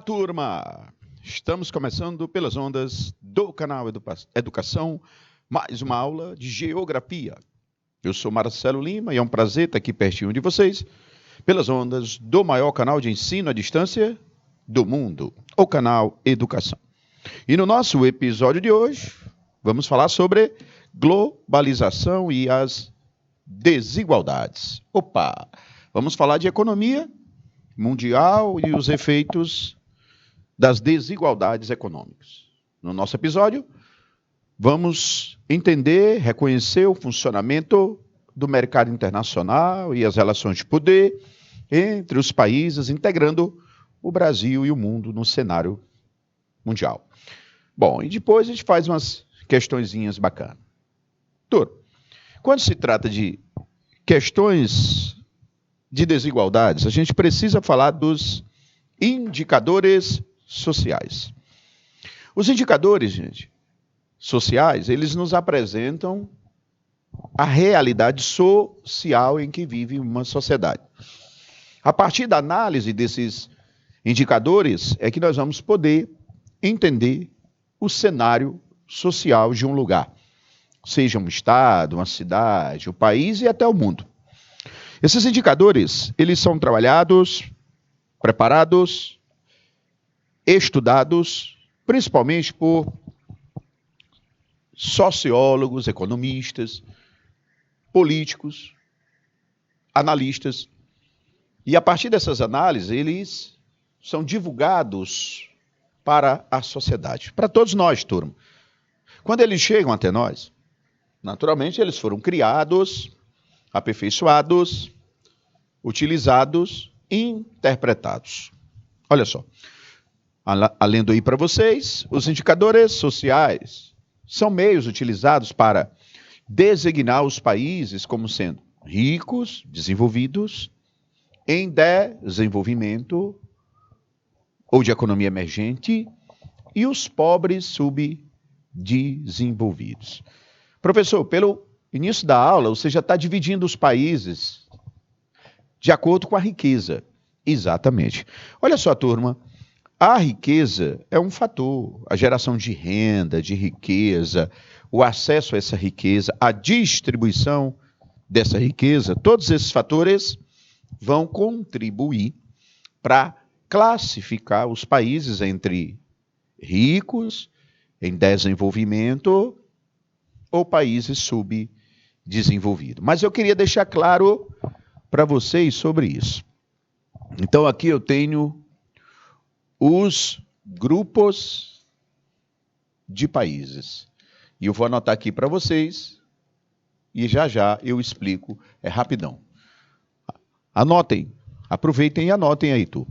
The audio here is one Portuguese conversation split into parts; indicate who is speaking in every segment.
Speaker 1: Turma! Estamos começando pelas ondas do canal Educação, mais uma aula de Geografia. Eu sou Marcelo Lima e é um prazer estar aqui pertinho de vocês, pelas ondas do maior canal de ensino à distância do mundo, o canal Educação. E no nosso episódio de hoje, vamos falar sobre globalização e as desigualdades. Vamos falar de economia mundial e os efeitos das desigualdades econômicas. No nosso episódio, vamos entender, reconhecer o funcionamento do mercado internacional e as relações de poder entre os países, integrando o Brasil e o mundo no cenário mundial. Bom, e depois a gente faz umas questõezinhas bacanas. Quando se trata de questões de desigualdades, a gente precisa falar dos indicadores sociais. Os indicadores, gente, sociais, eles nos apresentam a realidade social em que vive uma sociedade. A partir da análise desses indicadores é que nós vamos poder entender o cenário social de um lugar, seja um estado, uma cidade, o país e até o mundo. Esses indicadores, eles são trabalhados, preparados, estudados, principalmente por sociólogos, economistas, políticos, analistas. E a partir dessas análises, eles são divulgados para a sociedade, para todos nós, turma. Quando eles chegam até nós, naturalmente eles foram criados, aperfeiçoados, utilizados, interpretados. Olha só, lendo aí para vocês, os indicadores sociais são meios utilizados para designar os países como sendo ricos, desenvolvidos, em desenvolvimento ou de economia emergente e os pobres subdesenvolvidos. Professor, pelo início da aula, você já está dividindo os países de acordo com a riqueza. Exatamente. Olha só, turma, a riqueza é um fator, a geração de renda, de riqueza, o acesso a essa riqueza, a distribuição dessa riqueza, todos esses fatores vão contribuir para classificar os países entre ricos, em desenvolvimento ou países subdesenvolvidos. Mas eu queria deixar claro para vocês sobre isso. Então aqui eu tenho os grupos de países. E eu vou anotar aqui para vocês e já eu explico, é rapidão. Anotem, aproveitem e anotem aí, tu.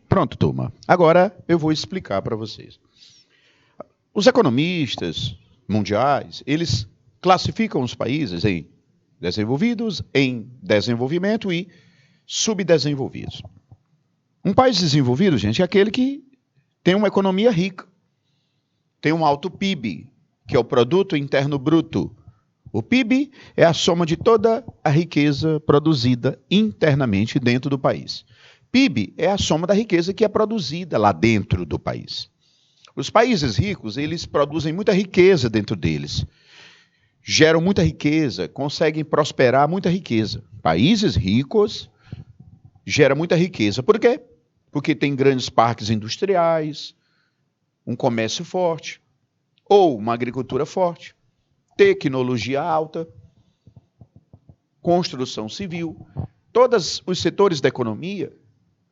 Speaker 1: Pronto, turma. Agora eu vou explicar para vocês. Os economistas mundiais, eles classificam os países em desenvolvidos, em desenvolvimento e subdesenvolvidos. Um país desenvolvido, gente, é aquele que tem uma economia rica, tem um alto PIB, que é o Produto Interno Bruto. O PIB é a soma de toda a riqueza produzida internamente dentro do país. PIB é a soma da riqueza que é produzida lá dentro do país. Os países ricos, eles produzem muita riqueza dentro deles. Geram muita riqueza, conseguem prosperar muita riqueza. Países ricos geram muita riqueza. Por quê? Porque tem grandes parques industriais, um comércio forte, ou uma agricultura forte, tecnologia alta, construção civil. Todos os setores da economia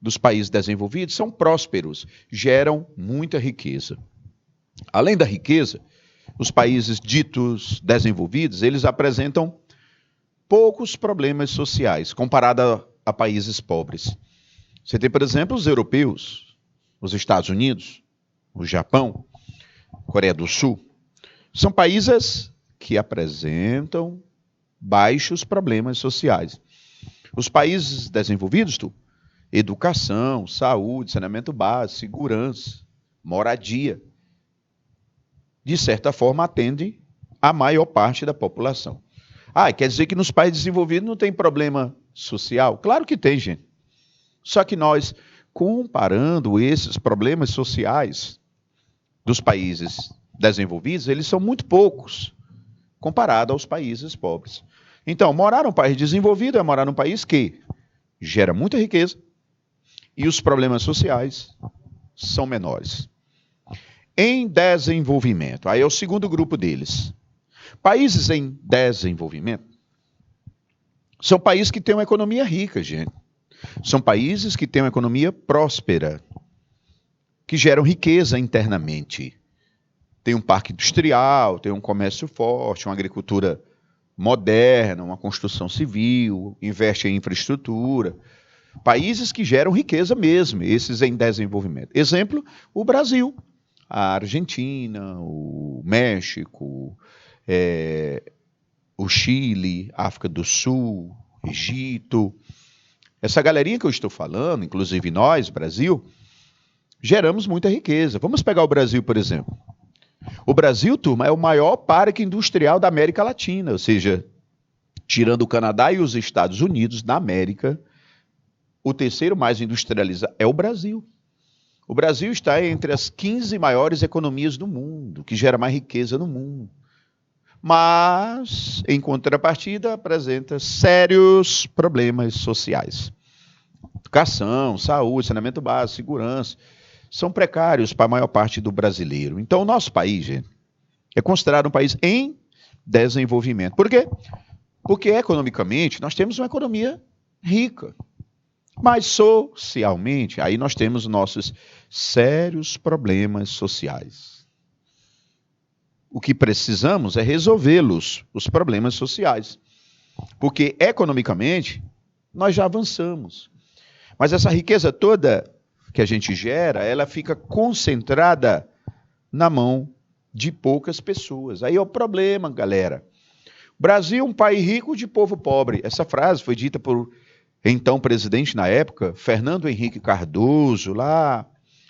Speaker 1: dos países desenvolvidos são prósperos, geram muita riqueza. Além da riqueza, os países ditos desenvolvidos, eles apresentam poucos problemas sociais, comparado a países pobres. Você tem, por exemplo, os europeus, os Estados Unidos, o Japão, Coreia do Sul. São países que apresentam baixos problemas sociais. Os países desenvolvidos, educação, saúde, saneamento básico, segurança, moradia, de certa forma atendem a maior parte da população. Quer dizer que nos países desenvolvidos não tem problema social? Claro que tem, gente. Só que nós, comparando esses problemas sociais dos países desenvolvidos, eles são muito poucos comparado aos países pobres. Então, morar num país desenvolvido é morar num país que gera muita riqueza e os problemas sociais são menores. Em desenvolvimento, aí é o segundo grupo deles. Países em desenvolvimento são países que têm uma economia rica, gente. São países que têm uma economia próspera, que geram riqueza internamente. Tem um parque industrial, tem um comércio forte, uma agricultura moderna, uma construção civil, investe em infraestrutura. Países que geram riqueza mesmo, esses em desenvolvimento. Exemplo, o Brasil, a Argentina, o México, o Chile, África do Sul, Egito. Essa galerinha que eu estou falando, inclusive nós, Brasil, geramos muita riqueza. Vamos pegar o Brasil, por exemplo. O Brasil, turma, é o maior parque industrial da América Latina, ou seja, tirando o Canadá e os Estados Unidos, na América, o terceiro mais industrializado é o Brasil. O Brasil está entre as 15 maiores economias do mundo, que gera mais riqueza no mundo. Mas, em contrapartida, apresenta sérios problemas sociais. Educação, saúde, saneamento básico, segurança, são precários para a maior parte do brasileiro. Então, o nosso país, gente, é considerado um país em desenvolvimento. Por quê? Porque, economicamente, nós temos uma economia rica. Mas, socialmente, aí nós temos nossos sérios problemas sociais. O que precisamos é resolvê-los, os problemas sociais. Porque, economicamente, nós já avançamos. Mas essa riqueza toda que a gente gera, ela fica concentrada na mão de poucas pessoas. Aí é o problema, galera. O Brasil é um país rico de povo pobre. Essa frase foi dita por então presidente na época, Fernando Henrique Cardoso, lá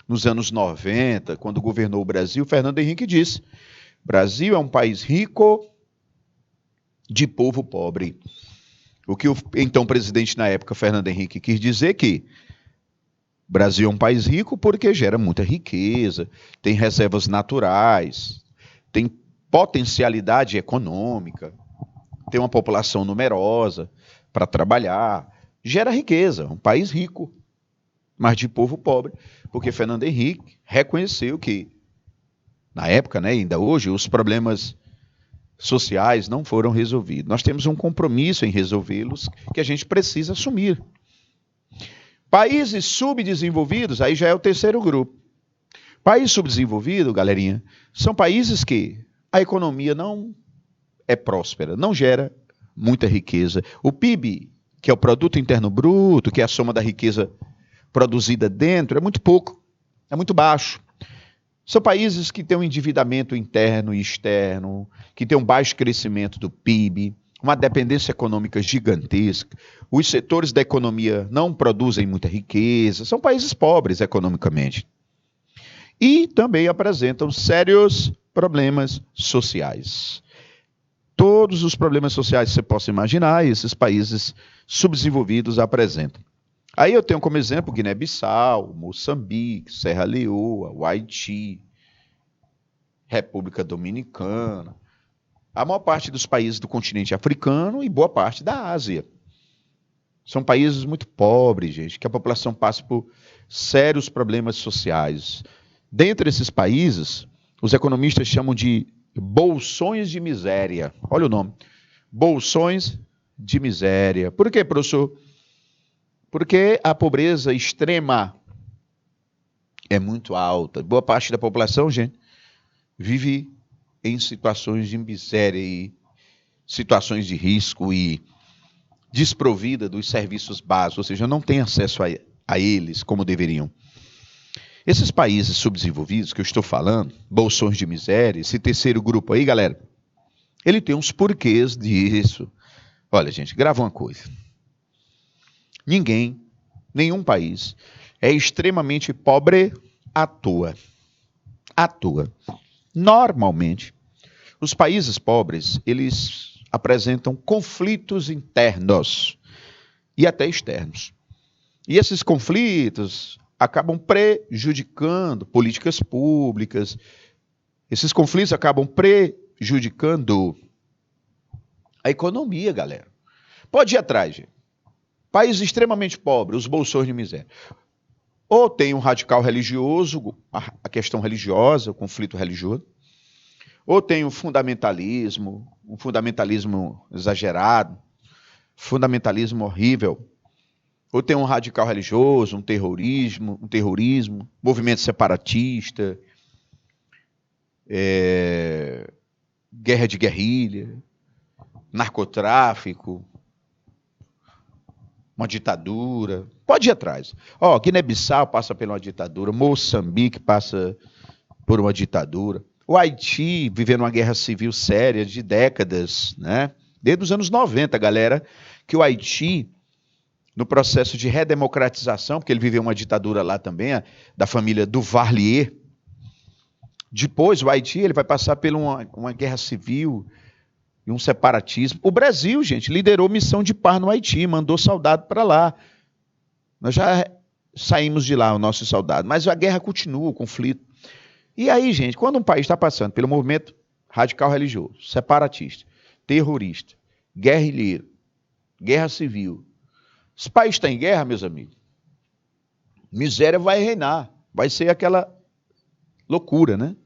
Speaker 1: nos anos 90, quando governou o Brasil. Fernando Henrique disse: Brasil é um país rico de povo pobre. O que o então presidente na época, Fernando Henrique, quis dizer que o Brasil é um país rico porque gera muita riqueza, tem reservas naturais, tem potencialidade econômica, tem uma população numerosa para trabalhar, gera riqueza, um país rico, mas de povo pobre, porque Fernando Henrique reconheceu que, na época, né, ainda hoje, os problemas sociais não foram resolvidos. Nós temos um compromisso em resolvê-los que a gente precisa assumir. Países subdesenvolvidos, aí já é o terceiro grupo. Países subdesenvolvidos, galerinha, são países que a economia não é próspera, não gera muita riqueza. O PIB, que é o Produto Interno Bruto, que é a soma da riqueza produzida dentro, é muito pouco, é muito baixo. São países que têm um endividamento interno e externo, que têm um baixo crescimento do PIB, uma dependência econômica gigantesca. Os setores da economia não produzem muita riqueza, são países pobres economicamente. E também apresentam sérios problemas sociais. Todos os problemas sociais que você possa imaginar, esses países subdesenvolvidos apresentam. Aí eu tenho como exemplo Guiné-Bissau, Moçambique, Serra Leoa, o Haiti, República Dominicana, a maior parte dos países do continente africano e boa parte da Ásia. São países muito pobres, gente, que a população passa por sérios problemas sociais. Dentre esses países, os economistas chamam de bolsões de miséria. Olha o nome. Bolsões de miséria. Por quê, professor? Porque a pobreza extrema é muito alta. Boa parte da população, gente, vive em situações de miséria e situações de risco e desprovida dos serviços básicos, ou seja, não tem acesso a eles como deveriam. Esses países subdesenvolvidos que eu estou falando, bolsões de miséria, esse terceiro grupo aí, galera, ele tem uns porquês disso. Olha, gente, grava uma coisa. Nenhum país é extremamente pobre à toa. À toa. Normalmente, os países pobres, eles apresentam conflitos internos e até externos. E esses conflitos acabam prejudicando políticas públicas, esses conflitos acabam prejudicando a economia, galera. Pode ir atrás, gente. País extremamente pobre, os bolsões de miséria. Ou tem um radical religioso, a questão religiosa, o conflito religioso. Ou tem um fundamentalismo exagerado, fundamentalismo horrível. Ou tem um radical religioso, um terrorismo, movimento separatista, guerra de guerrilha, narcotráfico, uma ditadura. Pode ir atrás. Guiné-Bissau passa por uma ditadura, Moçambique passa por uma ditadura. O Haiti vivendo uma guerra civil séria de décadas, né? Desde os anos 90, galera, que o Haiti, no processo de redemocratização, porque ele viveu uma ditadura lá também, da família Duvalier. Depois, o Haiti ele vai passar por uma guerra civil e um separatismo. O Brasil, gente, liderou missão de paz no Haiti, mandou soldado para lá. Nós já saímos de lá, o nosso soldado, mas a guerra continua, o conflito. E aí, gente, quando um país está passando pelo movimento radical religioso, separatista, terrorista, guerrilheiro, guerra civil, esse país está em guerra, meus amigos, miséria vai reinar, vai ser aquela loucura, né?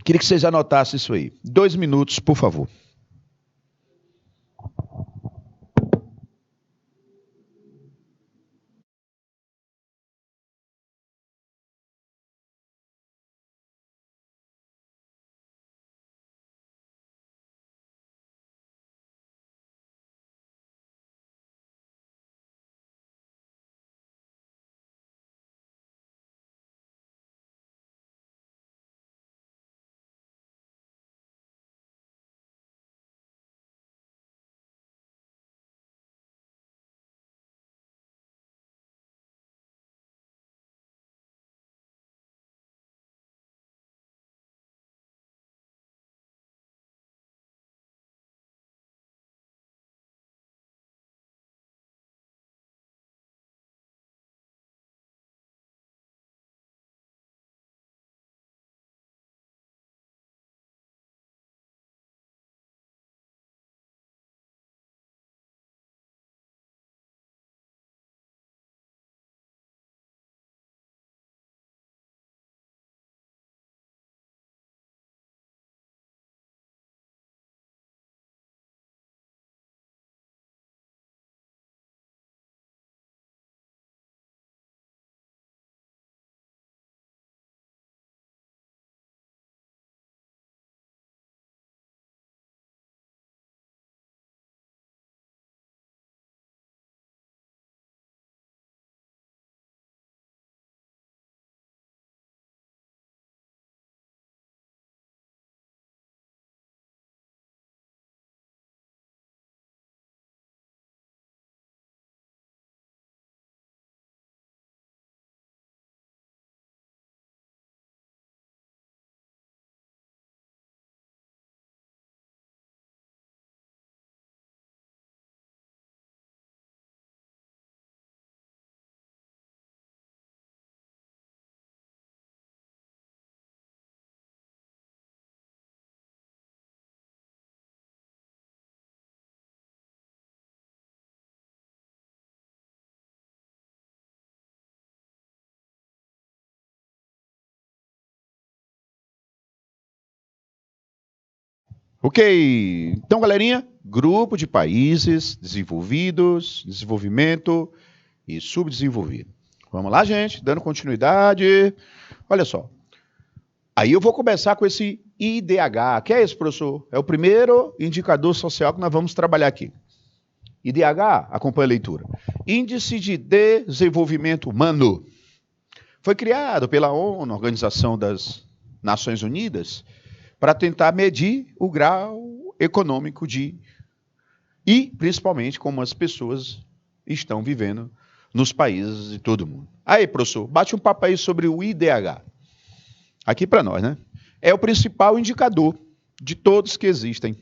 Speaker 1: Queria que vocês anotassem isso aí. 2 minutos, por favor. Ok, então galerinha, grupo de países desenvolvidos, desenvolvimento e subdesenvolvido. Vamos lá, gente, dando continuidade. Olha só, aí eu vou começar com esse IDH. Que é esse, professor? É o primeiro indicador social que nós vamos trabalhar aqui. IDH, acompanha a leitura. Índice de Desenvolvimento Humano. Foi criado pela ONU, Organização das Nações Unidas, para tentar medir o grau econômico e, principalmente, como as pessoas estão vivendo nos países de todo mundo. Aí, professor, bate um papo aí sobre o IDH. Aqui para nós, né? É o principal indicador de todos que existem.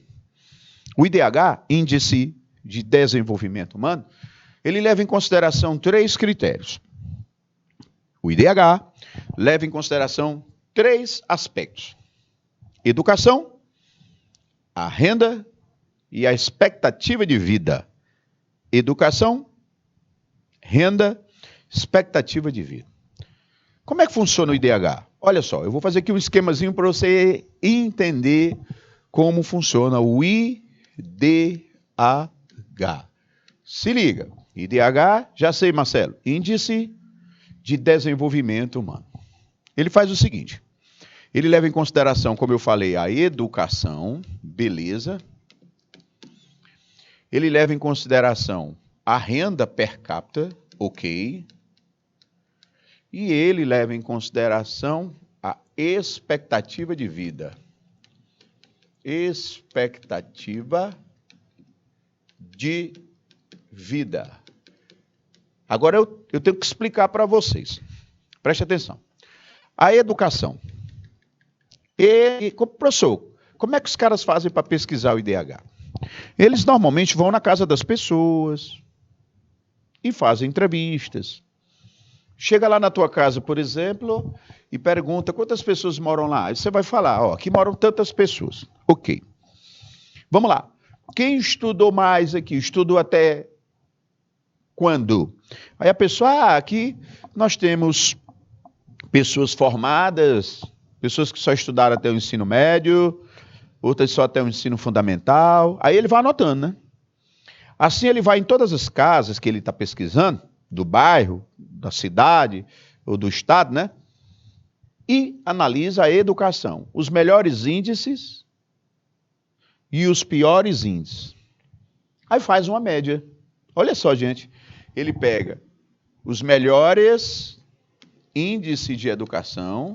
Speaker 1: O IDH, Índice de Desenvolvimento Humano, ele leva em consideração 3 critérios. O IDH leva em consideração 3 aspectos: educação, a renda e a expectativa de vida. Educação, renda, expectativa de vida. Como é que funciona o IDH? Olha só, eu vou fazer aqui um esquemazinho para você entender como funciona o IDH. Se liga, IDH, já sei, Marcelo, Índice de Desenvolvimento Humano. Ele faz o seguinte: ele leva em consideração, como eu falei, a educação, beleza. Ele leva em consideração a renda per capita, ok. E ele leva em consideração a expectativa de vida. Expectativa de vida. Agora eu tenho que explicar para vocês. Preste atenção. A educação. Professor, como é que os caras fazem para pesquisar o IDH? Eles normalmente vão na casa das pessoas e fazem entrevistas. Chega lá na tua casa, por exemplo, e pergunta quantas pessoas moram lá. Aí você vai falar, ó, aqui moram tantas pessoas. Ok. Vamos lá. Quem estudou mais aqui? Estudou até quando? Aí a pessoa, aqui nós temos pessoas formadas, pessoas que só estudaram até o ensino médio, outras só até o ensino fundamental. Aí ele vai anotando, né? Assim ele vai em todas as casas que ele está pesquisando, do bairro, da cidade ou do estado, né? E analisa a educação, os melhores índices e os piores índices. Aí faz uma média. Olha só, gente, ele pega os melhores índices de educação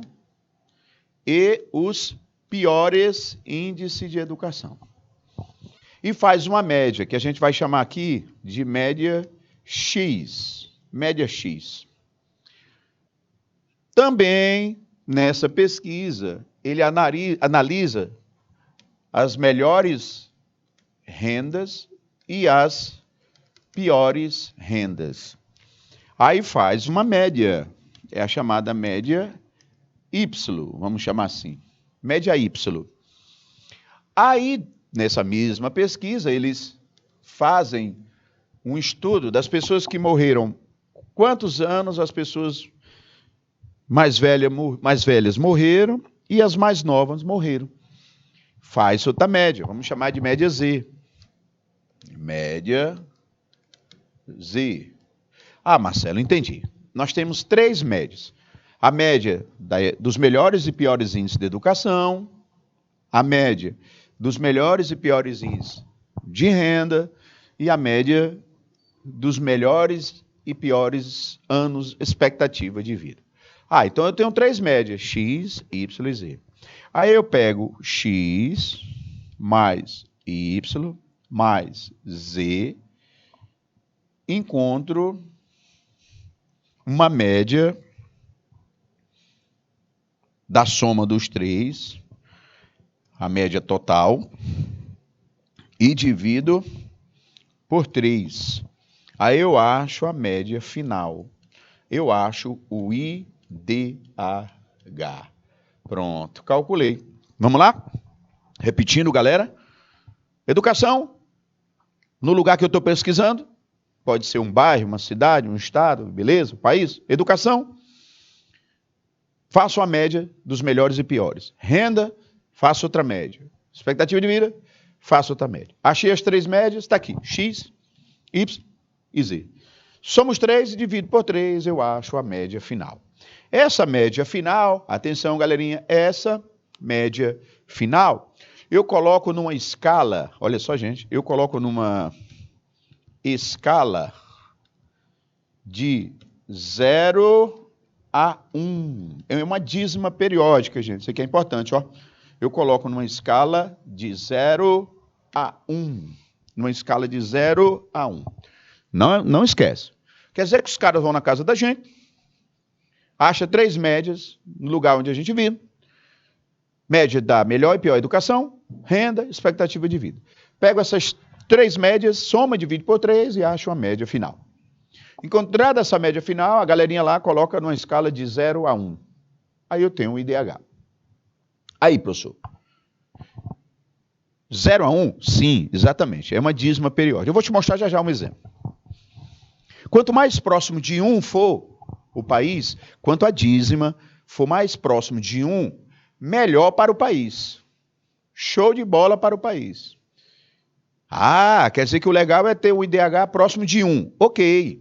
Speaker 1: e os piores índices de educação. E faz uma média, que a gente vai chamar aqui de média X. Média X. Também, nessa pesquisa, ele analisa as melhores rendas e as piores rendas. Aí faz uma média, é a chamada média Y, vamos chamar assim, média Y. Aí, nessa mesma pesquisa, eles fazem um estudo das pessoas que morreram. Quantos anos as pessoas mais velhas morreram e as mais novas morreram. Faz outra média, vamos chamar de média Z. Média Z. Ah, Marcelo, entendi. Nós temos 3 médias. A média dos melhores e piores índices de educação, a média dos melhores e piores índices de renda e a média dos melhores e piores anos expectativa de vida. Ah, então eu tenho 3 médias, X, Y e Z. Aí eu pego X mais Y mais Z, encontro uma média da soma dos 3, a média total, e divido por 3. Aí eu acho a média final. Eu acho o IDH. Pronto, calculei. Vamos lá? Repetindo, galera. Educação, no lugar que eu estou pesquisando, pode ser um bairro, uma cidade, um estado, beleza? País. Educação, faço a média dos melhores e piores. Renda, faço outra média. expectativa de vida, faço outra média. Achei as três médias, está aqui, x, y e z. Somos 3 e divido por 3, eu acho a média final. Essa média final, atenção galerinha, essa média final, eu coloco numa escala, olha só gente, eu coloco numa escala de 0 a 1. É uma dízima periódica, gente, isso aqui é importante, ó. Eu coloco numa escala de 0 a 1. Numa escala de 0 a 1. Não esquece. Quer dizer que os caras vão na casa da gente, acha 3 médias no lugar onde a gente vive. Média da melhor e pior educação, renda, expectativa de vida. Pego essas 3 médias, soma, divide por 3 e acho a média final. Encontrada essa média final, a galerinha lá coloca numa escala de 0 a 1. Aí eu tenho um IDH. Aí, professor. 0 a 1? Sim, exatamente. É uma dízima periódica. Eu vou te mostrar já um exemplo. Quanto mais próximo de 1 for o país, quanto a dízima for mais próximo de 1, melhor para o país. Show de bola para o país. Ah, quer dizer que o legal é ter o IDH próximo de 1. Ok.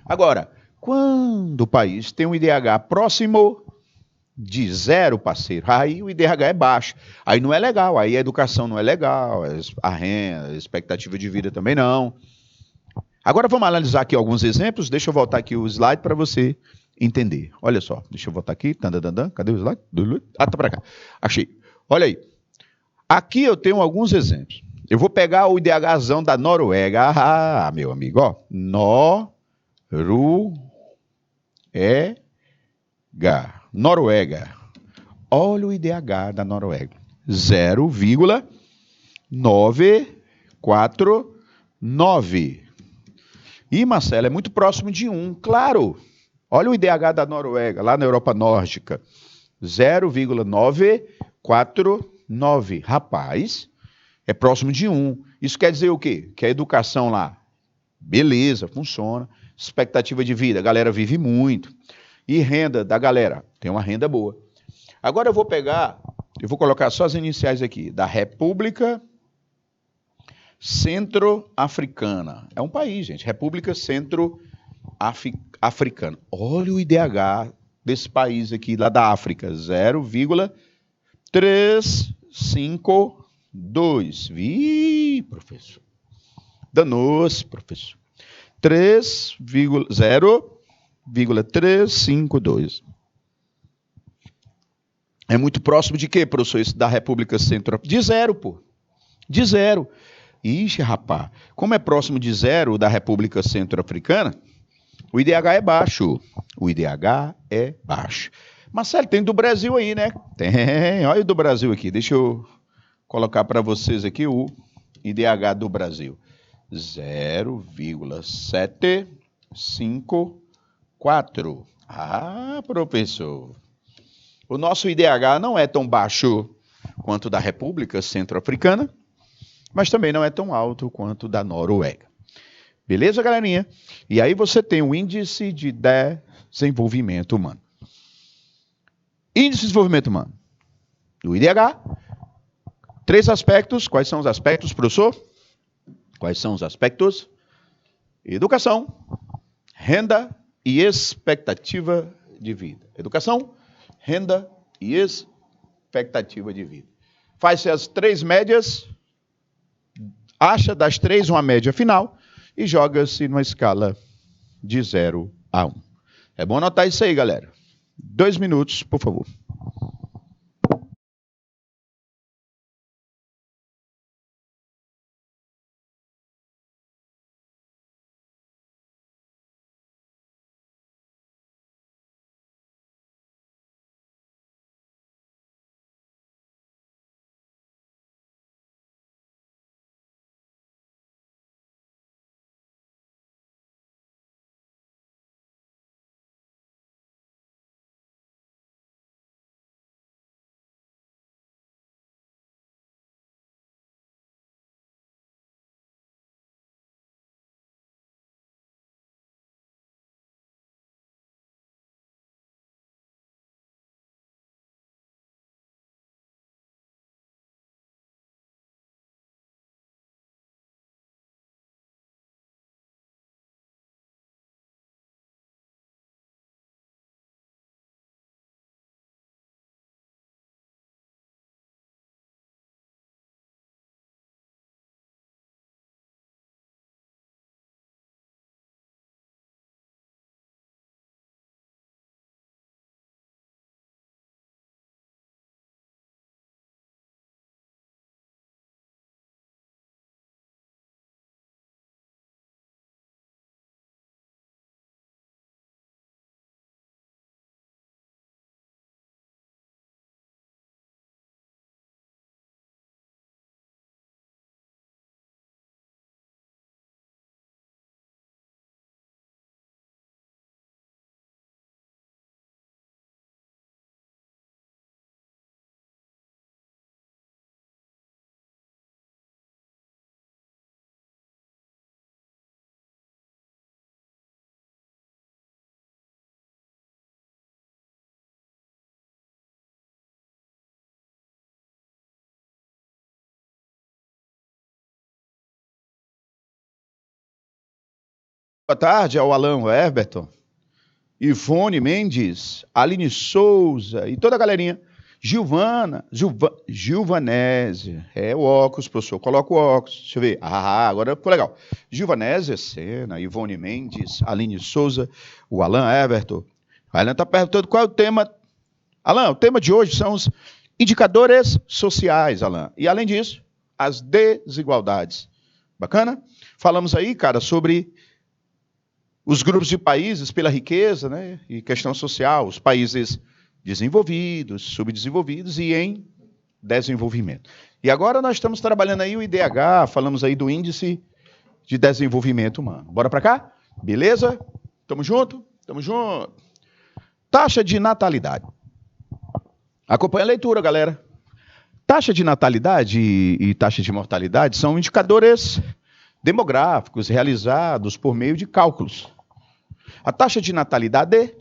Speaker 1: Agora, quando o país tem um IDH próximo de 0, parceiro, aí o IDH é baixo. Aí não é legal, aí a educação não é legal, a renda, a expectativa de vida também não. Agora vamos analisar aqui alguns exemplos. Deixa eu voltar aqui o slide para você entender. Olha só, deixa eu voltar aqui. Cadê o slide? Ah, tá para cá. Achei. Olha aí. Aqui eu tenho alguns exemplos. Eu vou pegar o IDHzão da Noruega. Ah, meu amigo, ó. Noruega. Olha o IDH da Noruega. 0,949. E, Marcelo, é muito próximo de 1, claro. Olha o IDH da Noruega, lá na Europa Nórdica. 0,949. Rapaz, é próximo de 1. Isso quer dizer o quê? Que a educação lá, beleza, funciona. Expectativa de vida, a galera vive muito. E renda da galera, tem uma renda boa. Agora eu vou colocar só as iniciais aqui, da República Centro-Africana. É um país, gente. República Centro-Africana. Olha o IDH desse país aqui, lá da África. 0,352. Professor. Danou-se, professor. 0,352. É muito próximo de quê, professor? Esse da República Centro-Africana? De 0, pô. De 0. Ixi, rapaz, como é próximo de 0 da República Centro-Africana, o IDH é baixo. O IDH é baixo. Marcelo, tem do Brasil aí, né? Tem, olha o do Brasil aqui. Deixa eu colocar para vocês aqui o IDH do Brasil. 0,754. Ah, professor. O nosso IDH não é tão baixo quanto o da República Centro-Africana, mas também não é tão alto quanto da Noruega. Beleza, galerinha? E aí você tem o Índice de Desenvolvimento Humano. Índice de Desenvolvimento Humano. O IDH. 3 aspectos. Quais são os aspectos, professor? Quais são os aspectos? Educação, renda e expectativa de vida. Educação, renda e expectativa de vida. Faz-se as 3 médias, acha das 3 uma média final e joga-se numa escala de 0 a 1. É bom anotar isso aí, galera. 2 minutos, por favor. Boa tarde ao Alan Everton, Ivone Mendes, Aline Souza e toda a galerinha. Gilvanese. É o óculos, professor. Coloca o óculos. Deixa eu ver. Agora ficou legal. Gilvanese Sena, Ivone Mendes, Aline Souza, o Alan Everton. O Alan está perguntando qual é o tema. Alan, o tema de hoje são os indicadores sociais, Alan. E além disso, as desigualdades. Bacana? Falamos aí, cara, sobre os grupos de países pela riqueza, né? E questão social, os países desenvolvidos, subdesenvolvidos e em desenvolvimento. E agora nós estamos trabalhando aí o IDH, falamos aí do Índice de Desenvolvimento Humano. Bora para cá? Beleza? Tamo junto? Tamo junto. Taxa de natalidade. Acompanha a leitura, galera. Taxa de natalidade e taxa de mortalidade são indicadores demográficos realizados por meio de cálculos. A taxa de natalidade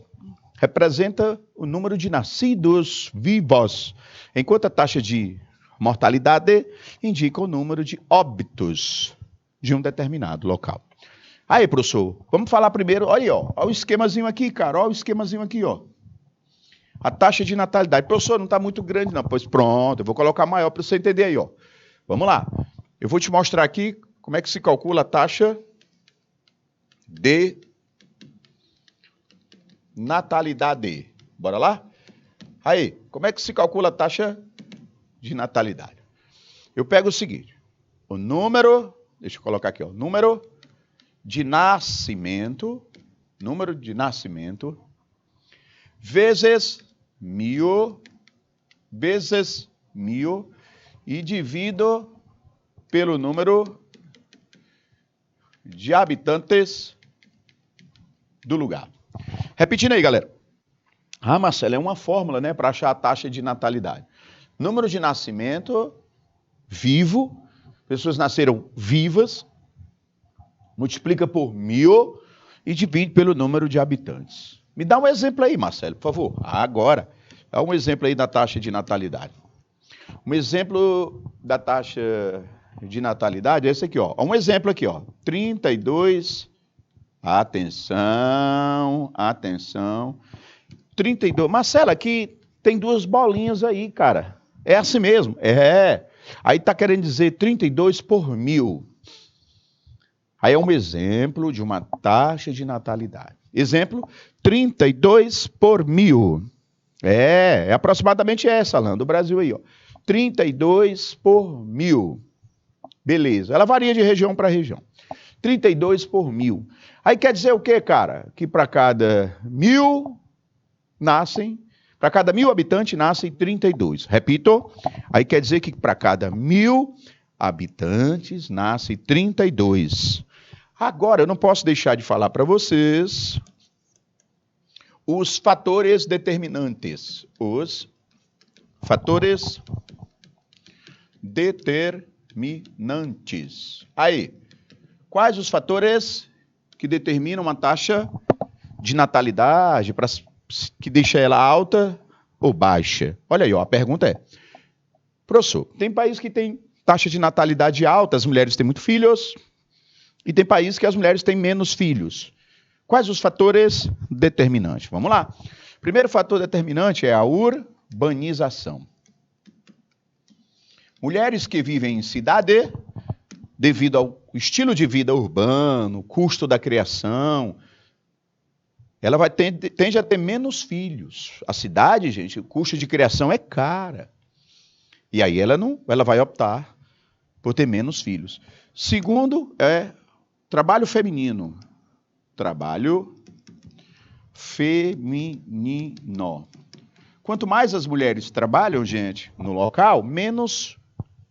Speaker 1: representa o número de nascidos vivos, enquanto a taxa de mortalidade indica o número de óbitos de um determinado local. Aí, professor, vamos falar primeiro, olha aí, ó o esquemazinho aqui, cara, ó o esquemazinho aqui, ó. A taxa de natalidade. Professor, não está muito grande não, pois pronto, eu vou colocar maior para você entender aí, ó. Vamos lá, eu vou te mostrar aqui como é que se calcula a taxa de natalidade. Bora lá? Aí, como é que se calcula a taxa de natalidade? Eu pego o seguinte, o número, deixa eu colocar aqui, ó, número de nascimento, vezes mil e divido pelo número de habitantes do lugar. Repetindo aí, galera. Marcelo, é uma fórmula, né, para achar a taxa de natalidade. Número de nascimento, vivo, pessoas nasceram vivas, multiplica por 1000 e divide pelo número de habitantes. Me dá um exemplo aí, Marcelo, por favor. Agora, dá um exemplo aí da taxa de natalidade. Um exemplo da taxa de natalidade é esse aqui, ó. Um exemplo aqui, ó. 32... Atenção. 32. Marcelo, aqui tem duas bolinhas aí, cara. É assim mesmo? É. Aí tá querendo dizer 32 por 1000. Aí é um exemplo de uma taxa de natalidade. Exemplo, 32 por 1000. É aproximadamente essa, Alan, do Brasil aí, ó. 32 por 1000. Beleza. Ela varia de região para região. 32 por 1000. Aí quer dizer o quê, cara? Que para cada 1000 nascem, para cada 1000 habitantes nascem 32. Repito, aí quer dizer que para cada 1000 habitantes nascem 32. Agora, eu não posso deixar de falar para vocês os fatores determinantes. Os fatores determinantes. Aí, quais os fatores que determinam uma taxa de natalidade, que deixa ela alta ou baixa? Olha aí, ó, a pergunta é, professor, tem país que tem taxa de natalidade alta, as mulheres têm muitos filhos, e tem país que as mulheres têm menos filhos. Quais os fatores determinantes? Vamos lá. Primeiro fator determinante é a urbanização. Mulheres que vivem em cidade, devido ao estilo de vida urbano, custo da criação, ela tende a ter menos filhos. A cidade, gente, o custo de criação é cara. E aí ela vai optar por ter menos filhos. Segundo é trabalho feminino. Trabalho feminino. Quanto mais as mulheres trabalham, gente, no local, menos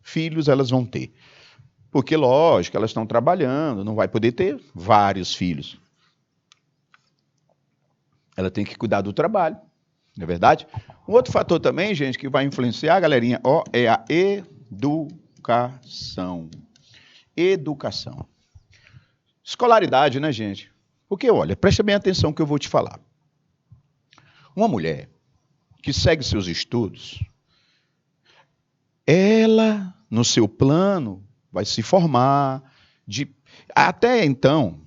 Speaker 1: filhos elas vão ter. Porque, lógico, elas estão trabalhando, não vai poder ter vários filhos. Ela tem que cuidar do trabalho, não é verdade? Um outro fator também, gente, que vai influenciar, galerinha, é a educação. Educação. Escolaridade, né, gente? Porque, olha, presta bem atenção que eu vou te falar. Uma mulher que segue seus estudos, ela, no seu plano, vai se formar. Até então,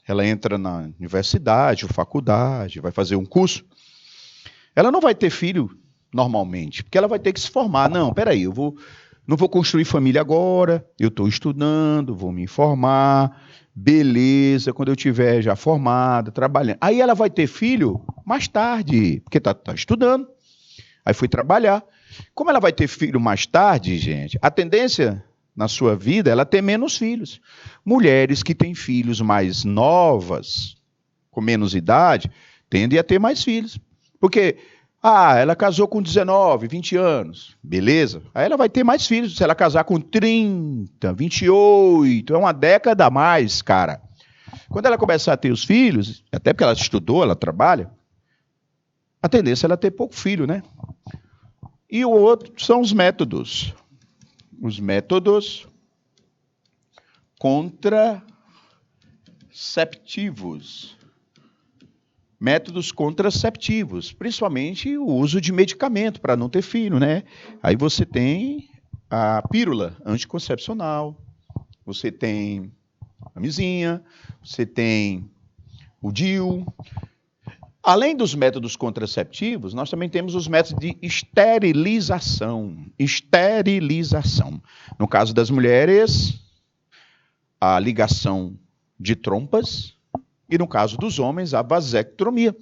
Speaker 1: ela entra na universidade ou faculdade, vai fazer um curso, ela não vai ter filho normalmente, porque ela vai ter que se formar. Não, peraí, não vou construir família agora, eu estou estudando, vou me informar, beleza, quando eu estiver já formada, trabalhando. Aí ela vai ter filho mais tarde, porque está estudando, aí foi trabalhar. Como ela vai ter filho mais tarde, gente, a tendência na sua vida é ela ter menos filhos. Mulheres que têm filhos mais novas, com menos idade, tendem a ter mais filhos. Porque, ela casou com 19, 20 anos, beleza. Aí ela vai ter mais filhos. Se ela casar com 30, 28, é uma década a mais, cara. Quando ela começar a ter os filhos, até porque ela estudou, ela trabalha, a tendência é ela ter pouco filho, né? E o outro são os métodos. Os métodos contraceptivos. Métodos contraceptivos, principalmente o uso de medicamento para não ter filho, né? Aí você tem a pílula anticoncepcional, você tem a camisinha, você tem o DIU. Além dos métodos contraceptivos, nós também temos os métodos de esterilização. Esterilização. No caso das mulheres, a ligação de trompas e, no caso dos homens, a vasectomia.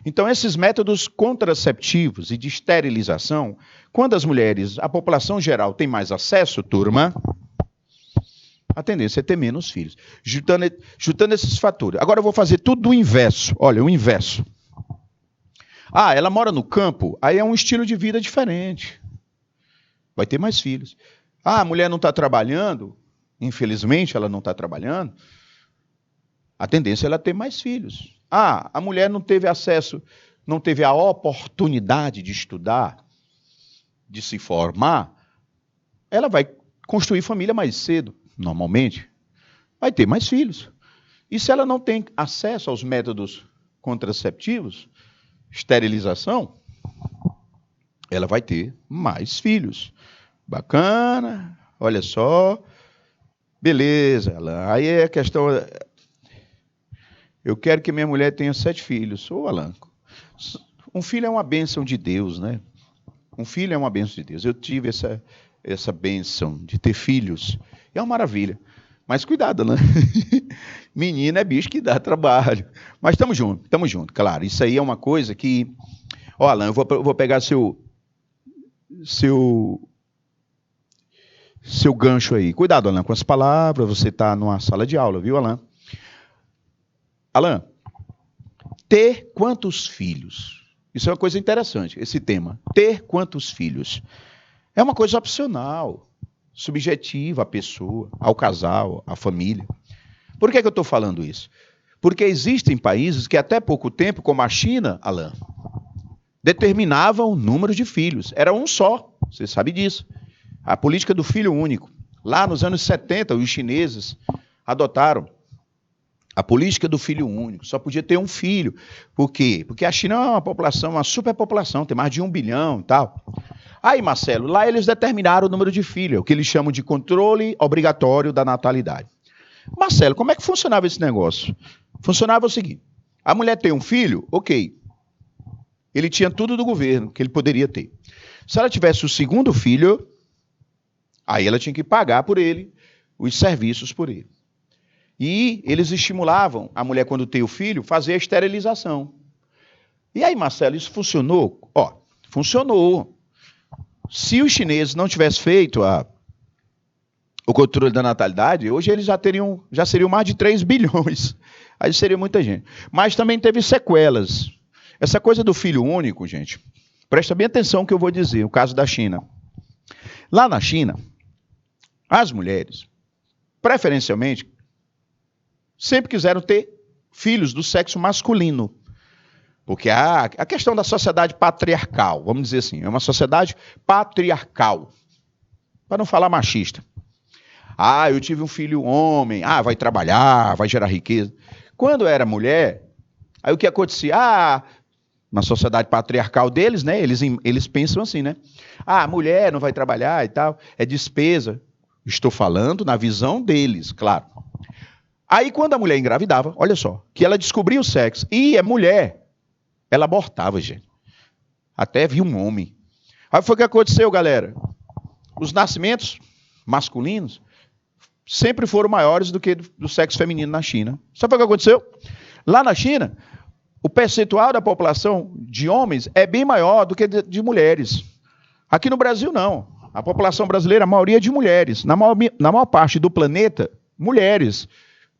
Speaker 1: Então, esses métodos contraceptivos e de esterilização, quando as mulheres, a população geral tem mais acesso, turma, a tendência é ter menos filhos. Juntando esses fatores. Agora eu vou fazer tudo do inverso. Olha, o inverso. Ela mora no campo, aí é um estilo de vida diferente. Vai ter mais filhos. A mulher não está trabalhando, infelizmente ela não está trabalhando, a tendência é ela ter mais filhos. A mulher não teve acesso, não teve a oportunidade de estudar, de se formar, ela vai construir família mais cedo. Normalmente, vai ter mais filhos. E se ela não tem acesso aos métodos contraceptivos, esterilização, ela vai ter mais filhos. Bacana, olha só. Beleza, Alan. Aí é a questão... Eu quero que minha mulher tenha 7 filhos. Ô, Alan, um filho é uma bênção de Deus, né? Um filho é uma bênção de Deus. Eu tive essa bênção de ter filhos. É uma maravilha. Mas cuidado, né? Menina é bicho que dá trabalho. Mas estamos juntos, claro. Isso aí é uma coisa que... Alan, eu vou pegar seu gancho aí. Cuidado, Alan, com as palavras. Você está numa sala de aula, viu, Alan? Alan, ter quantos filhos? Isso é uma coisa interessante, esse tema. Ter quantos filhos? É uma coisa opcional, subjetiva à pessoa, ao casal, à família. Por que eu estou falando isso? Porque existem países que até pouco tempo, como a China, Alan, determinavam o número de filhos. Era um só, você sabe disso. A política do filho único. Lá nos anos 70, os chineses adotaram a política do filho único. Só podia ter um filho. Por quê? Porque a China é uma população, uma superpopulação, tem mais de 1 bilhão e tal. Aí, Marcelo, lá eles determinaram o número de filhos, o que eles chamam de controle obrigatório da natalidade. Marcelo, como é que funcionava esse negócio? Funcionava o seguinte: a mulher tem um filho, ok. Ele tinha tudo do governo que ele poderia ter. Se ela tivesse o segundo filho, aí ela tinha que pagar por ele, os serviços por ele. E eles estimulavam a mulher, quando tem o filho, fazer a esterilização. E aí, Marcelo, isso funcionou? Funcionou. Se os chineses não tivessem feito o controle da natalidade, hoje eles já seriam mais de 3 bilhões. Aí seria muita gente. Mas também teve sequelas. Essa coisa do filho único, gente, presta bem atenção no que eu vou dizer, o caso da China. Lá na China, as mulheres, preferencialmente, sempre quiseram ter filhos do sexo masculino. Porque a questão da sociedade patriarcal, vamos dizer assim, é uma sociedade patriarcal. Para não falar machista. Eu tive um filho homem, vai trabalhar, vai gerar riqueza. Quando era mulher, aí o que acontecia? Na sociedade patriarcal deles, né? Eles pensam assim, né? A mulher não vai trabalhar e tal, é despesa. Estou falando na visão deles, claro. Aí, quando a mulher engravidava, olha só, que ela descobria o sexo e é mulher, ela abortava, gente. Até via um homem. Aí foi o que aconteceu, galera. Os nascimentos masculinos sempre foram maiores do que do sexo feminino na China. Sabe o que aconteceu? Lá na China, o percentual da população de homens é bem maior do que de mulheres. Aqui no Brasil, não. A população brasileira, a maioria é de mulheres. Na maior parte do planeta, mulheres.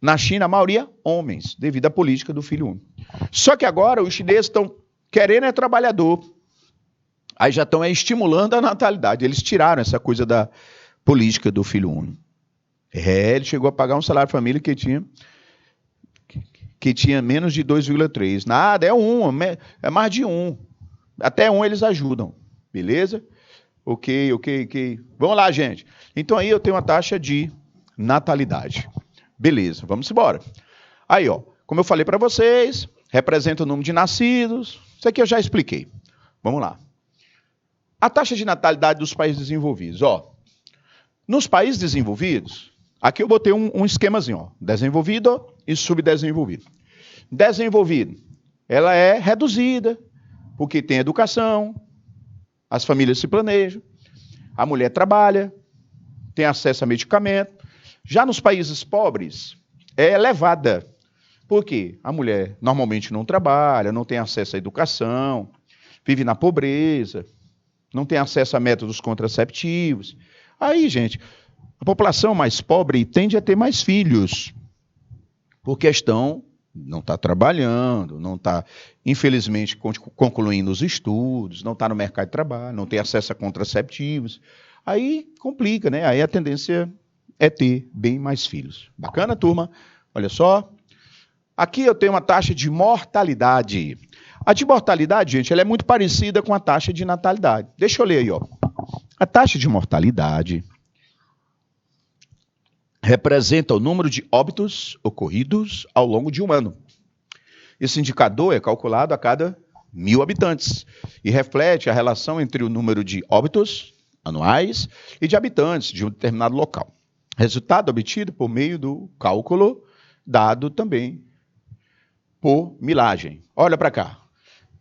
Speaker 1: Na China, a maioria, homens, devido à política do filho único. Só que agora os chineses estão querendo é trabalhador. Aí já estão estimulando a natalidade. Eles tiraram essa coisa da política do filho único. Ele chegou a pagar um salário de família que tinha menos de 2,3. Nada, é 1, é mais de 1. Até 1 eles ajudam. Beleza? Ok. Vamos lá, gente. Então aí eu tenho uma taxa de natalidade. Beleza, vamos embora. Aí, ó, como eu falei para vocês, representa o número de nascidos. Isso aqui eu já expliquei. Vamos lá. A taxa de natalidade dos países desenvolvidos. Ó, nos países desenvolvidos, aqui eu botei um esquemazinho, ó, desenvolvido e subdesenvolvido. Desenvolvido, ela é reduzida, porque tem educação, as famílias se planejam, a mulher trabalha, tem acesso a medicamento. Já nos países pobres, é elevada. Por quê? A mulher normalmente não trabalha, não tem acesso à educação, vive na pobreza, não tem acesso a métodos contraceptivos. Aí, gente, a população mais pobre tende a ter mais filhos, por questão, não está trabalhando, não está, infelizmente, concluindo os estudos, não está no mercado de trabalho, não tem acesso a contraceptivos. Aí complica, né? Aí a tendência é ter bem mais filhos. Bacana, turma? Olha só. Aqui eu tenho uma taxa de mortalidade. A de mortalidade, gente, ela é muito parecida com a taxa de natalidade. Deixa eu ler aí, ó. A taxa de mortalidade representa o número de óbitos ocorridos ao longo de um ano. Esse indicador é calculado a cada 1.000 habitantes e reflete a relação entre o número de óbitos anuais e de habitantes de um determinado local. Resultado obtido por meio do cálculo dado também por milagem. Olha para cá.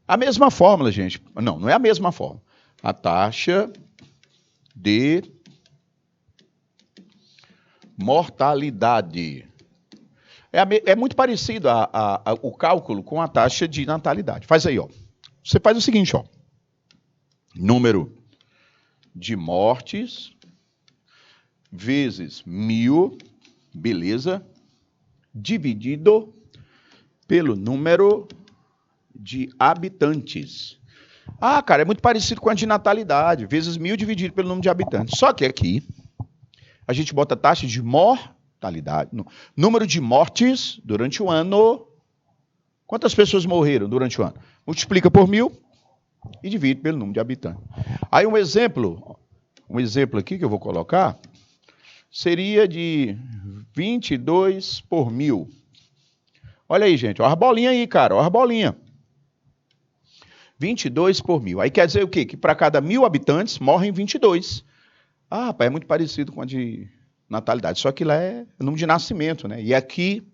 Speaker 1: A mesma fórmula, gente. Não é a mesma fórmula. A taxa de mortalidade. É muito parecido o cálculo com a taxa de natalidade. Faz aí, ó. Você faz o seguinte, ó. Número de mortes vezes 1.000, beleza, dividido pelo número de habitantes. Ah, cara, é muito parecido com a de natalidade, vezes 1.000 dividido pelo número de habitantes. Só que aqui a gente bota a taxa de mortalidade, número de mortes durante o ano. Quantas pessoas morreram durante o ano? Multiplica por 1.000 e divide pelo número de habitantes. Aí um exemplo aqui que eu vou colocar seria de 22 por 1.000. Olha aí, gente, olha a bolinha aí, cara, olha a bolinha. 22 por 1.000. Aí quer dizer o quê? Que para cada 1.000 habitantes morrem 22. Ah, rapaz, é muito parecido com a de natalidade, só que lá é o número de nascimento, né? E aqui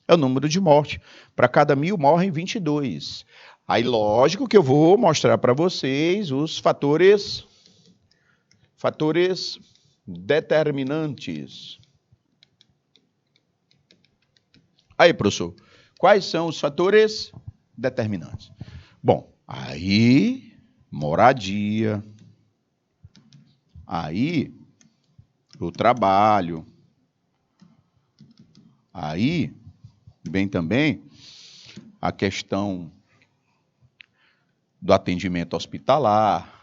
Speaker 1: é o número de morte. Para cada 1.000 morrem 22. Aí, lógico que eu vou mostrar para vocês os fatores determinantes. Aí, professor, quais são os fatores determinantes? Bom, aí, moradia, aí, o trabalho, aí, vem também a questão do atendimento hospitalar,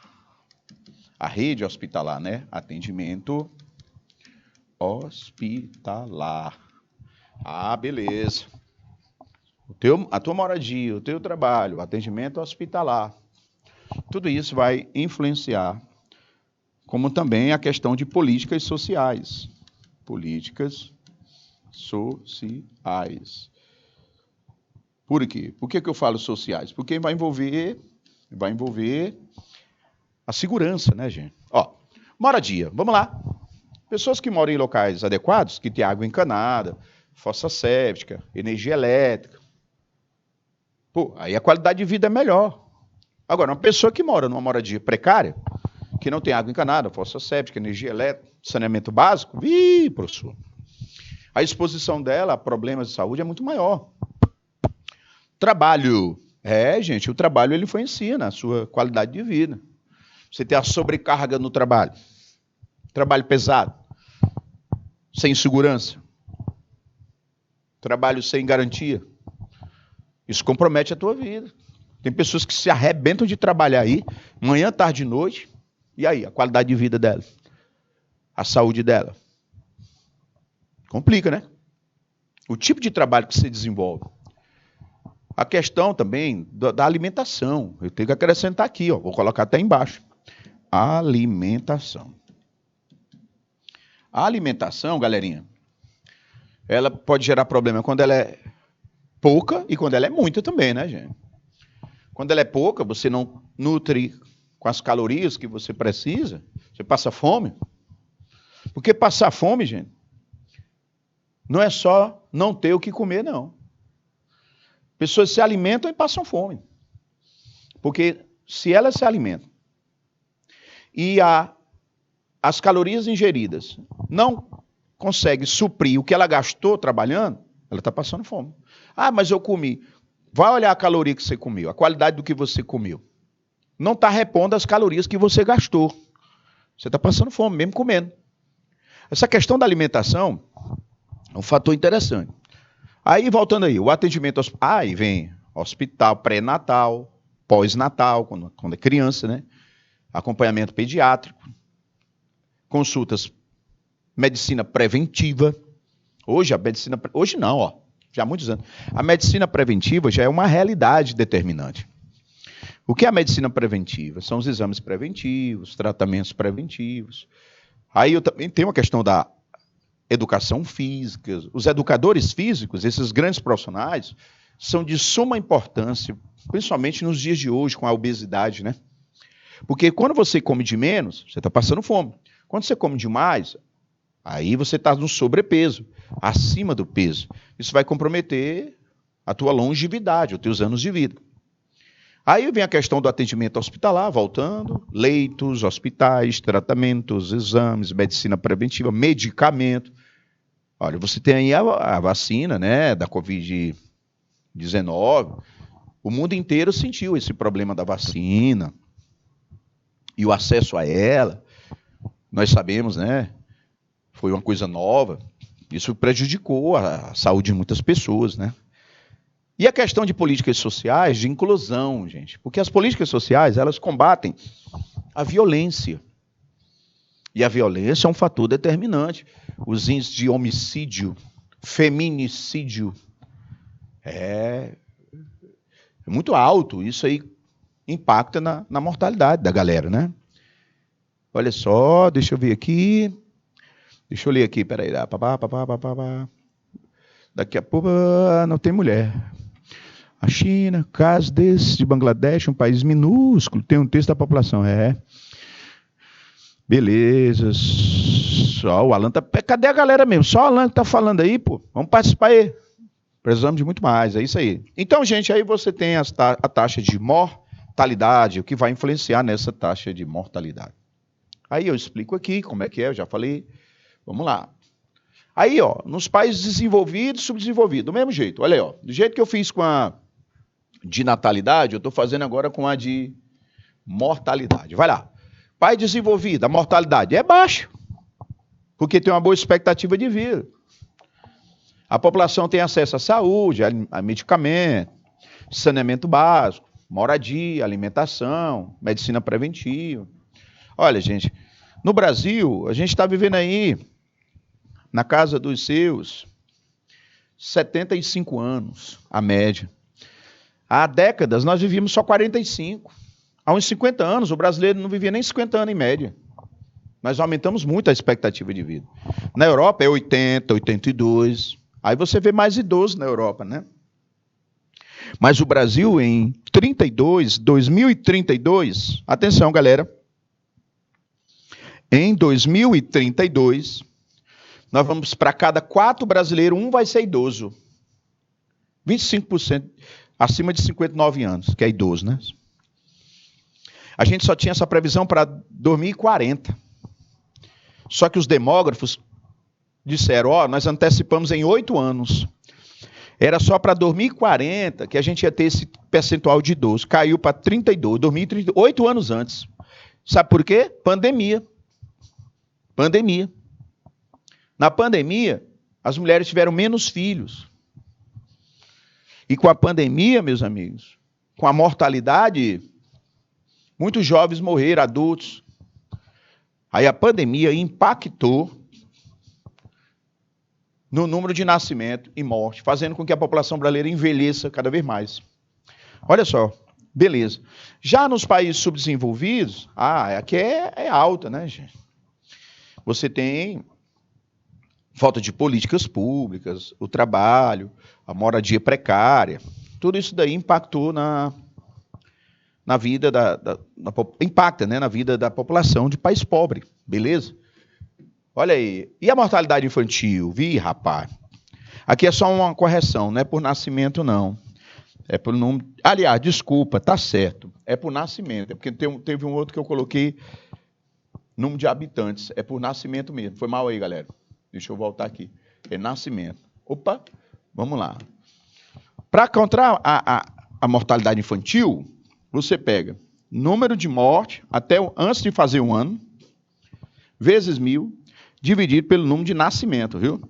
Speaker 1: a rede hospitalar, né? Atendimento hospitalar. Ah, beleza. A tua moradia, o teu trabalho, o atendimento hospitalar. Tudo isso vai influenciar, como também a questão de políticas sociais. Políticas sociais. Por quê? Por que eu falo sociais? Porque vai envolver a segurança, né, gente? Ó, moradia, vamos lá. Pessoas que moram em locais adequados, que tem água encanada, fossa séptica, energia elétrica. Pô, aí a qualidade de vida é melhor. Agora, uma pessoa que mora numa moradia precária, que não tem água encanada, fossa séptica, energia elétrica, saneamento básico, professor, a exposição dela a problemas de saúde é muito maior. Trabalho. Gente, o trabalho ele influencia na sua qualidade de vida. Você tem a sobrecarga no trabalho. Trabalho pesado. Sem segurança. Trabalho sem garantia. Isso compromete a tua vida. Tem pessoas que se arrebentam de trabalhar aí, manhã, tarde e noite. E aí, a qualidade de vida dela? A saúde dela? Complica, né? O tipo de trabalho que você desenvolve. A questão também da alimentação. Eu tenho que acrescentar aqui, ó, vou colocar até embaixo. Alimentação. A alimentação, galerinha, ela pode gerar problema quando ela é pouca e quando ela é muita também, né, gente? Quando ela é pouca, você não nutre com as calorias que você precisa, você passa fome. Porque passar fome, gente, não é só não ter o que comer, não. Pessoas se alimentam e passam fome. Porque se elas se alimentam e as calorias ingeridas não conseguem suprir o que ela gastou trabalhando, ela está passando fome. Ah, mas eu comi. Vai olhar a caloria que você comeu, a qualidade do que você comeu. Não está repondo as calorias que você gastou. Você está passando fome, mesmo comendo. Essa questão da alimentação é um fator interessante. Aí, voltando aí, o atendimento... Aí vem hospital pré-natal, pós-natal, quando é criança, né? Acompanhamento pediátrico, consultas, medicina preventiva. Hoje, Hoje não, ó, já há muitos anos. A medicina preventiva já é uma realidade determinante. O que é a medicina preventiva? São os exames preventivos, tratamentos preventivos. Aí eu também tenho a questão da educação física. Os educadores físicos, esses grandes profissionais, são de suma importância, principalmente nos dias de hoje, com a obesidade, né? Porque quando você come de menos, você está passando fome. Quando você come demais, aí você está no sobrepeso, acima do peso. Isso vai comprometer a tua longevidade, os teus anos de vida. Aí vem a questão do atendimento hospitalar, voltando, leitos, hospitais, tratamentos, exames, medicina preventiva, medicamento. Olha, você tem aí a vacina, né, da Covid-19. O mundo inteiro sentiu esse problema da vacina e o acesso a ela. Nós sabemos, né, foi uma coisa nova. Isso prejudicou a saúde de muitas pessoas, né? E a questão de políticas sociais, de inclusão, gente. Porque as políticas sociais, elas combatem a violência. E a violência é um fator determinante. Os índices de homicídio, feminicídio, é muito alto. Isso aí impacta na mortalidade da galera, né? Olha só, deixa eu ver aqui. Deixa eu ler aqui, peraí. Daqui a pouco não tem mulher. A China, caso desse de Bangladesh, um país minúsculo, tem um terço da população. Beleza. Só o Alan tá... Cadê a galera mesmo? Só o Alan que tá falando aí, pô. Vamos participar aí. Precisamos de muito mais, é isso aí. Então, gente, aí você tem a taxa de mortalidade, o que vai influenciar nessa taxa de mortalidade. Aí eu explico aqui como é que é, eu já falei. Vamos lá. Aí, ó, nos países desenvolvidos e subdesenvolvidos, do mesmo jeito. Olha aí, ó, do jeito que eu fiz com a de natalidade, eu estou fazendo agora com a de mortalidade. Vai lá. País desenvolvido, a mortalidade é baixa, porque tem uma boa expectativa de vida. A população tem acesso à saúde, a medicamento, saneamento básico, moradia, alimentação, medicina preventiva. Olha, gente, no Brasil, a gente está vivendo aí na casa dos seus 75 anos, a média. Há décadas, nós vivíamos só 45. Há uns 50 anos, o brasileiro não vivia nem 50 anos em média. Nós aumentamos muito a expectativa de vida. Na Europa é 80, 82. Aí você vê mais idosos na Europa, né? Mas o Brasil, em 2032, atenção, galera. Em 2032, nós vamos para cada 4 brasileiros, um vai ser idoso. 25% acima de 59 anos, que é idoso, né? A gente só tinha essa previsão para 2040. Só que os demógrafos disseram, nós antecipamos em 8 anos. Era só para 2040 que a gente ia ter esse percentual de idosos. Caiu para 32, 2030, 8 anos antes. Sabe por quê? Pandemia. Pandemia. Na pandemia, as mulheres tiveram menos filhos. E com a pandemia, meus amigos, com a mortalidade, muitos jovens morreram, adultos. Aí a pandemia impactou no número de nascimento e morte, fazendo com que a população brasileira envelheça cada vez mais. Olha só, beleza. Já nos países subdesenvolvidos, aqui é alta, né, gente? Você tem falta de políticas públicas, o trabalho, a moradia precária. Tudo isso daí impactou na vida impacta, né, na vida da população de país pobre, beleza? Olha aí. E a mortalidade infantil? Rapaz. Aqui é só uma correção, não é por nascimento, não. É por número. Aliás, desculpa, tá certo. É por nascimento. É porque teve um outro que eu coloquei número de habitantes. É por nascimento mesmo. Foi mal aí, galera. Deixa eu voltar aqui. É nascimento. Opa, vamos lá. Para encontrar a mortalidade infantil, você pega número de morte antes de fazer um ano, vezes 1.000, dividido pelo número de nascimento, viu?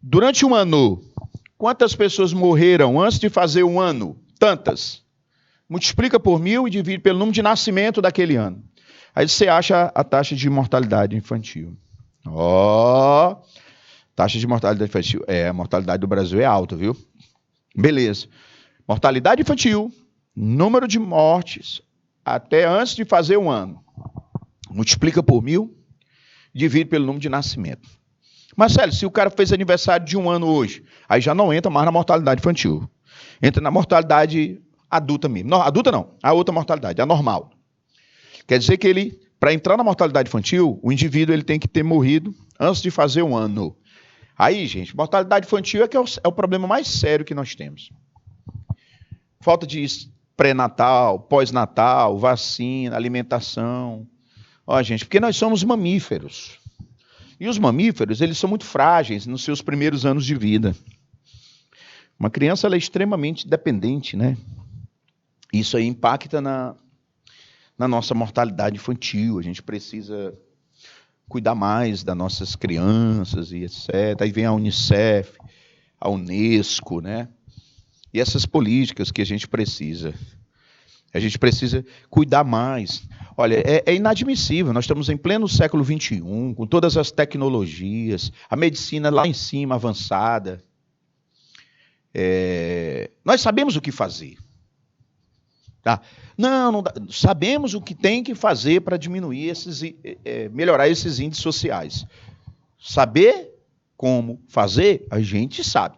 Speaker 1: Durante um ano, quantas pessoas morreram antes de fazer um ano? Tantas. Multiplica por 1.000 e divide pelo número de nascimento daquele ano. Aí você acha a taxa de mortalidade infantil. Taxa de mortalidade infantil. A mortalidade do Brasil é alta, viu? Beleza. Mortalidade infantil, número de mortes até antes de fazer um ano. Multiplica por 1.000, divide pelo número de nascimento. Marcelo, se o cara fez aniversário de um ano hoje, aí já não entra mais na mortalidade infantil. Entra na mortalidade adulta mesmo. Não, adulta não, a outra mortalidade, a normal. Quer dizer que para entrar na mortalidade infantil, o indivíduo ele tem que ter morrido antes de fazer um ano. Aí, gente, mortalidade infantil é o problema mais sério que nós temos. Falta de pré-natal, pós-natal, vacina, alimentação. Gente, porque nós somos mamíferos. E os mamíferos, eles são muito frágeis nos seus primeiros anos de vida. Uma criança ela é extremamente dependente, né? Isso aí impacta na nossa mortalidade infantil. A gente precisa cuidar mais das nossas crianças e etc. Aí vem a Unicef, a Unesco, né? E essas políticas que a gente precisa. A gente precisa cuidar mais. Olha, é inadmissível. Nós estamos em pleno século XXI, com todas as tecnologias, a medicina lá em cima, avançada. Nós sabemos o que fazer. Tá? Não dá. Sabemos o que tem que fazer para diminuir melhorar esses índices sociais. Saber como fazer, a gente sabe.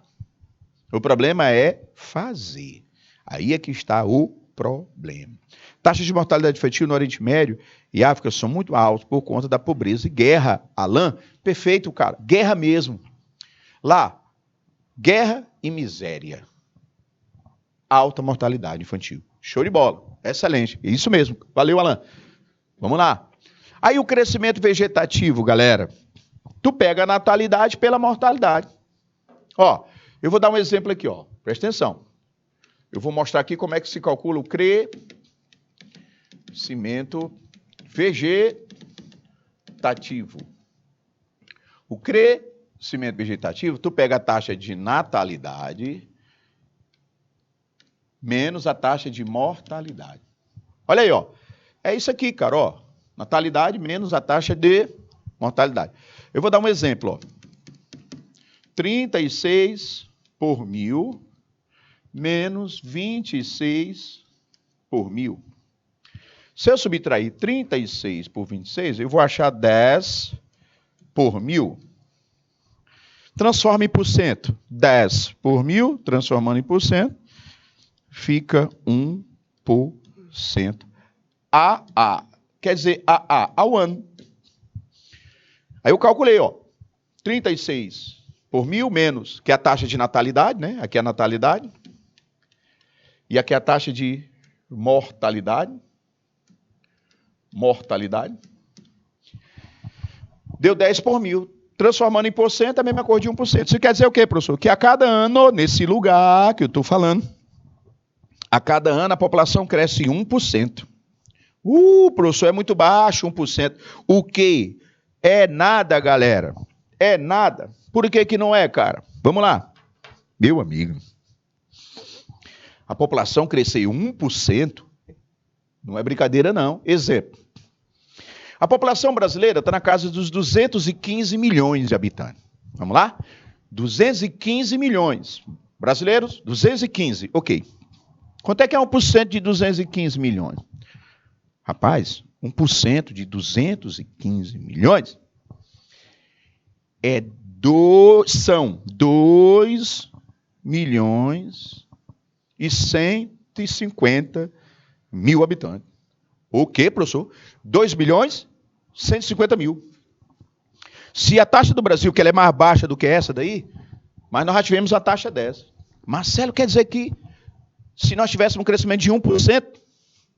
Speaker 1: O problema é fazer. Aí é que está o problema. Taxas de mortalidade infantil no Oriente Médio e África são muito altas por conta da pobreza e guerra. Alain, perfeito, cara. Guerra mesmo. Lá, guerra e miséria. Alta mortalidade infantil. Show de bola. Excelente. Isso mesmo. Valeu, Alain. Vamos lá. Aí o crescimento vegetativo, galera. Tu pega a natalidade pela mortalidade. Eu vou dar um exemplo aqui, Presta atenção. Eu vou mostrar aqui como é que se calcula o crescimento vegetativo. O crescimento vegetativo, tu pega a taxa de natalidade menos a taxa de mortalidade. Olha aí, É isso aqui, cara, Natalidade menos a taxa de mortalidade. Eu vou dar um exemplo, 36 por 1.000 menos 26 por 1.000. Se eu subtrair 36 por 26, eu vou achar 10 por 1.000. Transforma em porcento. 10 por 1.000, transformando em porcento, fica 1%. Quer dizer, ao ano. Aí eu calculei, 36 por 1.000 menos, que é a taxa de natalidade, né? Aqui é a natalidade. E aqui é a taxa de mortalidade. Mortalidade. Deu 10 por 1.000. Transformando em porcento, é a mesma coisa de 1%. Isso quer dizer o quê, professor? Que a cada ano, nesse lugar que eu estou falando, a cada ano a população cresce 1%. Professor, é muito baixo, 1%. O quê? É nada, galera. É nada. Por que não é, cara? Vamos lá. Meu amigo. A população crescer 1%, não é brincadeira, não. Exemplo. A população brasileira está na casa dos 215 milhões de habitantes. Vamos lá? 215 milhões. Brasileiros, 215. Ok. Quanto é que é 1% de 215 milhões? Rapaz, 1% de 215 milhões são 2 milhões e 150 mil habitantes. O quê, professor? 2 milhões e 150 mil. Se a taxa do Brasil, que ela é mais baixa do que essa daí, mas nós já tivemos a taxa dessa. Marcelo, quer dizer que se nós tivéssemos um crescimento de 1%,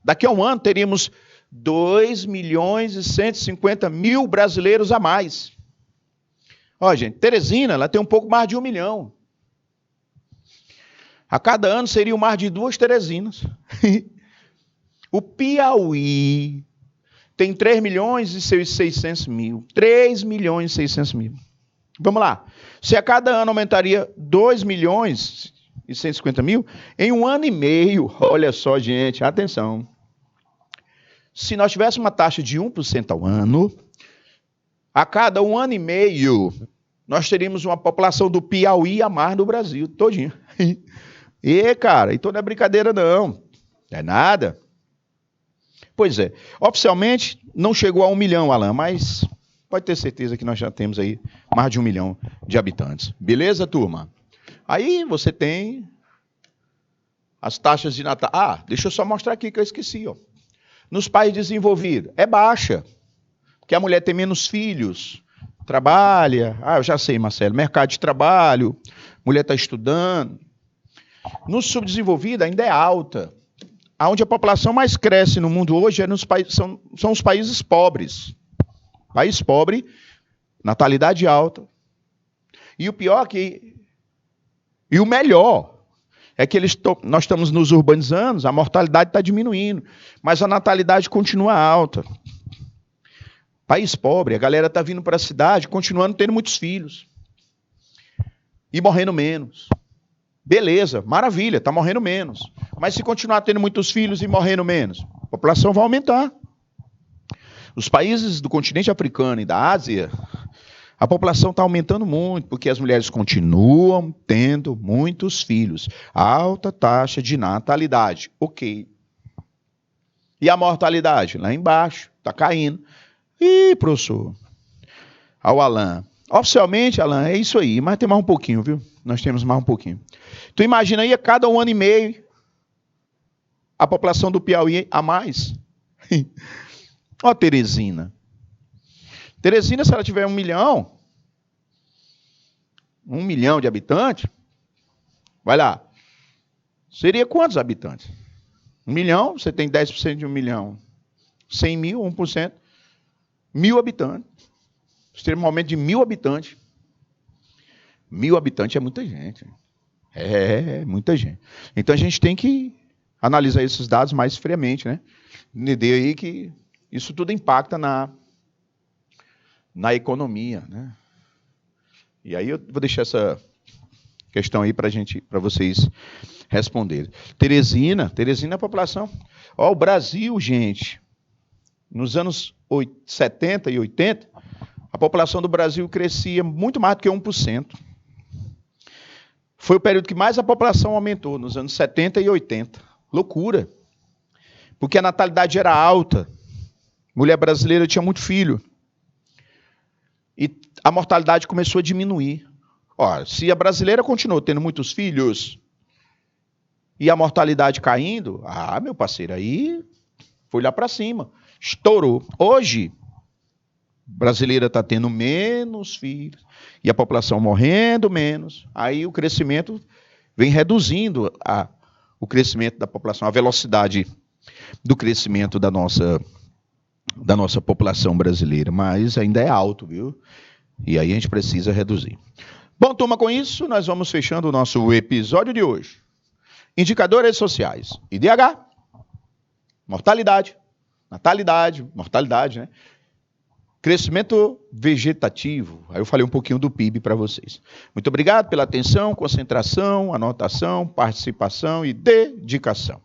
Speaker 1: daqui a um ano teríamos 2 milhões e 150 mil brasileiros a mais. Ó, gente, Teresina, ela tem um pouco mais de 1 milhão. A cada ano seriam mais de 2 Teresinas. O Piauí tem 3 milhões e 600 mil. 3 milhões e 600 mil. Vamos lá. Se a cada ano aumentaria 2 milhões e 150 mil, em um ano e meio, olha só, gente, atenção. Se nós tivéssemos uma taxa de 1% ao ano, a cada um ano e meio, nós teríamos uma população do Piauí a mais do Brasil, todinho. E, cara, então não é brincadeira, não. É nada. Pois é. Oficialmente, não chegou a 1 milhão, Alan, mas pode ter certeza que nós já temos aí mais de 1 milhão de habitantes. Beleza, turma? Aí você tem as taxas de natal. Deixa eu só mostrar aqui que eu esqueci, ó. Nos países desenvolvidos, é baixa. Porque a mulher tem menos filhos, trabalha. Eu já sei, Marcelo, mercado de trabalho, mulher está estudando. No subdesenvolvido ainda é alta. Onde a população mais cresce no mundo hoje são os países pobres. País pobre, natalidade alta. E o pior e o melhor é que nós estamos nos urbanizando, a mortalidade está diminuindo, mas a natalidade continua alta. País pobre, a galera está vindo para a cidade, continuando tendo muitos filhos. E morrendo menos. Beleza, maravilha, está morrendo menos. Mas se continuar tendo muitos filhos e morrendo menos, a população vai aumentar. Os países do continente africano e da Ásia, a população está aumentando muito, porque as mulheres continuam tendo muitos filhos. Alta taxa de natalidade. Ok. E a mortalidade? Lá embaixo, está caindo. Professor, ao Alan. Oficialmente, Alan, é isso aí, mas tem mais um pouquinho, viu? Nós temos mais um pouquinho. Tu imagina aí, a cada um ano e meio, a população do Piauí a mais. Teresina. Teresina, se ela tiver 1 milhão de habitantes, vai lá. Seria quantos habitantes? 1 milhão, você tem 10% de 1 milhão. 100 mil, 1%. 1.000 habitantes. Nós teremos um aumento de 1.000 habitantes. 1.000 habitantes é muita gente. É muita gente. Então a gente tem que analisar esses dados mais friamente, né? Entender aí que isso tudo impacta na economia, né? E aí eu vou deixar essa questão aí para vocês responderem. Teresina é a população. O Brasil, gente, nos anos 70 e 80, a população do Brasil crescia muito mais do que 1%. Foi o período que mais a população aumentou, nos anos 70 e 80. Loucura. Porque a natalidade era alta. Mulher brasileira tinha muito filho. E a mortalidade começou a diminuir. Se a brasileira continuou tendo muitos filhos e a mortalidade caindo, meu parceiro, aí foi lá para cima. Estourou. Hoje, brasileira está tendo menos filhos e a população morrendo menos, aí o crescimento vem reduzindo o crescimento da população, a velocidade do crescimento da nossa população brasileira, mas ainda é alto, viu? E aí a gente precisa reduzir. Bom, turma, com isso nós vamos fechando o nosso episódio de hoje. Indicadores sociais. IDH, mortalidade, natalidade, mortalidade, né? Crescimento vegetativo. Aí eu falei um pouquinho do PIB para vocês. Muito obrigado pela atenção, concentração, anotação, participação e dedicação.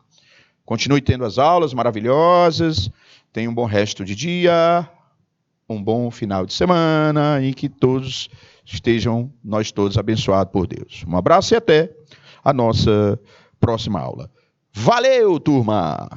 Speaker 1: Continue tendo as aulas maravilhosas. Tenha um bom resto de dia, um bom final de semana e que todos estejam, nós todos, abençoados por Deus. Um abraço e até a nossa próxima aula. Valeu, turma!